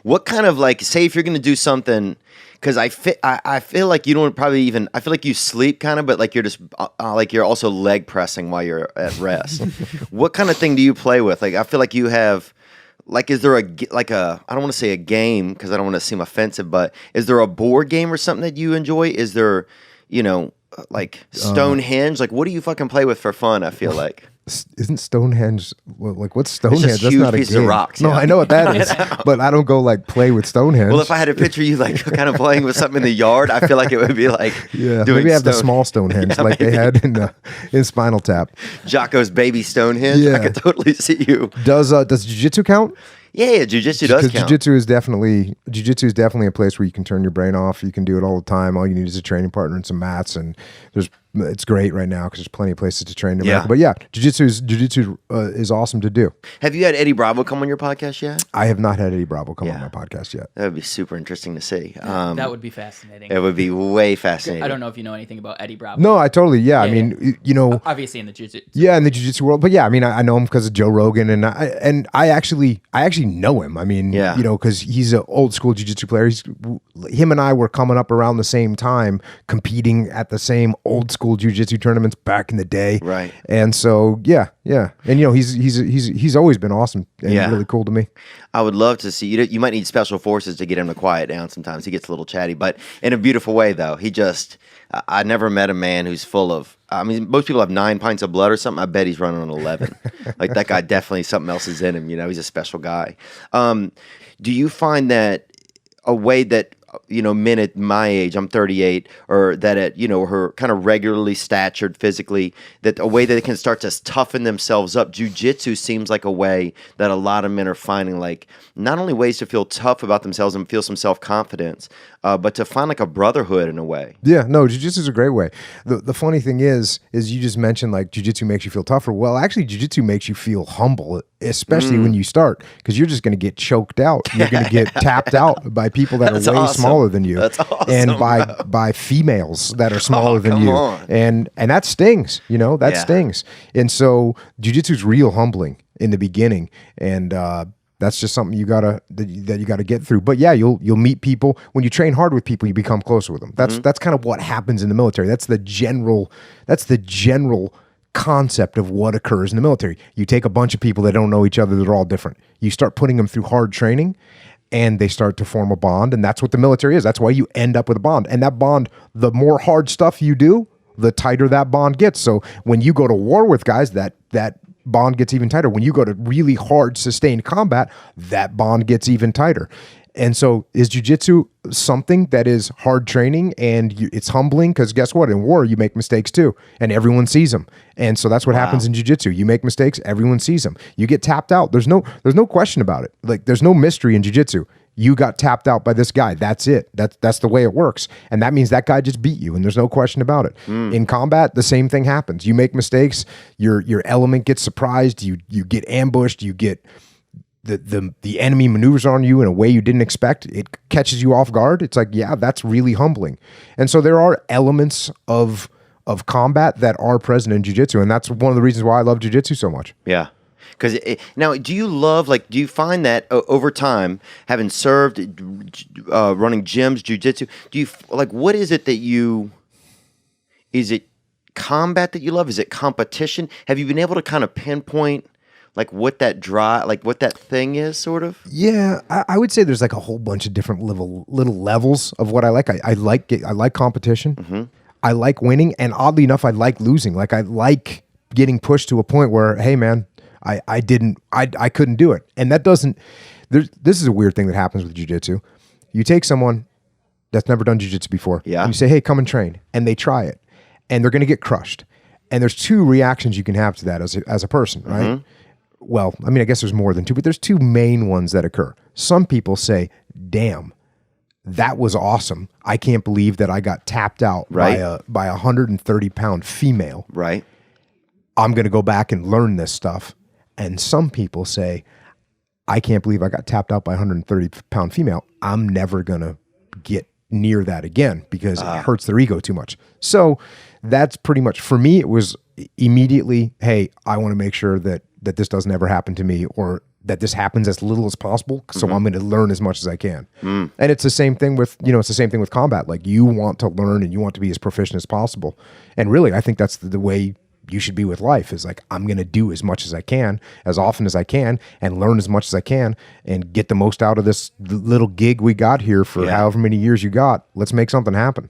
What kind of like, say if you're going to do something, because I feel like you don't probably even, I feel like you sleep kind of, but like you're just like you're also leg pressing while you're at rest. What kind of thing do you play with? Like I feel like you have, like is there I don't want to say a game because I don't want to seem offensive, but is there a board game or something that you enjoy? Is there, like Stonehenge? Like what do you fucking play with for fun? I feel like. Isn't Stonehenge like what's Stonehenge? It's just That's huge not a pieces game. of rocks. No, Yeah. I know what that is, but I don't go like play with Stonehenge. Well, if I had to picture you like kind of playing with something in the yard, I feel like it would be like yeah, doing maybe have the small Stonehenge like they had in Spinal Tap. Jocko's baby Stonehenge. Yeah. I could totally see you. Does jiu-jitsu count? Yeah, jiu-jitsu does count. Jiu-jitsu is definitely a place where you can turn your brain off. You can do it all the time. All you need is a training partner and some mats, and it's great right now because there's plenty of places to train in America. But yeah, jiu-jitsu is awesome to do. Have you had Eddie Bravo come on your podcast yet? I have not had Eddie Bravo come on my podcast yet. That would be super interesting to see. That would be fascinating. It would be way fascinating. I don't know if you know anything about Eddie Bravo. No, I totally. Yeah, I mean, obviously in the jiu-jitsu. Yeah, in the jiu-jitsu world. But yeah, I mean, I know him because of Joe Rogan, and I actually know him. I mean, because he's an old school jiu-jitsu player. Him and I were coming up around the same time, competing at the same old school jiu-jitsu tournaments back in the day. Right. And so yeah, and he's always been awesome and really cool to me. I would love to see you might need special forces to get him to quiet down sometimes. He gets a little chatty, but in a beautiful way though. I never met a man who's full of, I mean, most people have 9 pints of blood or something. I bet he's running on 11. Like that guy definitely something else is in him. He's a special guy. Do you find that a way that, men at my age, I'm 38, or that at, her kind of regularly statured physically, that a way that they can start to toughen themselves up. Jiu-jitsu seems like a way that a lot of men are finding, like, not only ways to feel tough about themselves and feel some self-confidence, but to find like a brotherhood in a way. Yeah, no, jiu-jitsu is a great way. The funny thing is you just mentioned like jiu-jitsu makes you feel tougher. Well, actually, jiu-jitsu makes you feel humble, especially when you start, because you're just going to get choked out. You're going to get tapped out by people that are way smaller than you. That's awesome. And by females that are smaller than you. On. And that stings, stings. And so jiu-jitsu is real humbling in the beginning. And that's just something you gotta get through. But yeah, you'll meet people. When you train hard with people, you become closer with them. That's kind of what happens in the military. That's the general concept of what occurs in the military. You take a bunch of people that don't know each other, that are all different. You start putting them through hard training, and they start to form a bond. And that's what the military is. That's why you end up with a bond. And that bond, the more hard stuff you do, the tighter that bond gets. So when you go to war with guys, that bond gets even tighter. When you go to really hard, sustained combat, that bond gets even tighter. And so is jiu-jitsu something that is hard training and it's humbling? Because guess what? In war, you make mistakes too, and everyone sees them. And so that's what happens in jiu-jitsu. You make mistakes, everyone sees them. You get tapped out. There's no question about it. Like there's no mystery in jiu-jitsu. You got tapped out by this guy. That's it. That's the way it works. And that means that guy just beat you, and there's no question about it. In combat, the same thing happens. You make mistakes, your element gets surprised, you get ambushed, you get the enemy maneuvers on you in a way you didn't expect. It catches you off guard. It's like, yeah, that's really humbling. And so there are elements of combat that are present in jiu-jitsu, and that's one of the reasons why I love jiu-jitsu so much. Yeah. Because now, do you find that over time, having served, running gyms, jiu-jitsu, what is it that is it combat that you love? Is it competition? Have you been able to kind of pinpoint like what that thing is, sort of? Yeah, I would say there's like a whole bunch of different little levels of what I like. I like competition. Mm-hmm. I like winning, and oddly enough, I like losing. Like I like getting pushed to a point where, hey man, I couldn't do it. And that doesn't, this is a weird thing that happens with jiu-jitsu. You take someone that's never done jiu-jitsu before, and you say, hey, come and train. And they try it, and they're going to get crushed. And there's 2 reactions you can have to that as a person, right? Mm-hmm. Well, I mean, I guess there's more than 2, but there's 2 main ones that occur. Some people say, damn, that was awesome. I can't believe that I got tapped out by a 130-pound female. Right. I'm going to go back and learn this stuff. And some people say, I can't believe I got tapped out by a 130-pound female. I'm never going to get near that again because it hurts their ego too much. So that's pretty much, for me, it was immediately, hey, I want to make sure that this doesn't ever happen to me, or that this happens as little as possible. So I'm going to learn as much as I can. And it's the same thing with, it's the same thing with combat. Like you want to learn and you want to be as proficient as possible. And really, I think that's the way you should be with life is like, I'm going to do as much as I can, as often as I can, and learn as much as I can and get the most out of this little gig we got here for however many years you got. Let's make something happen.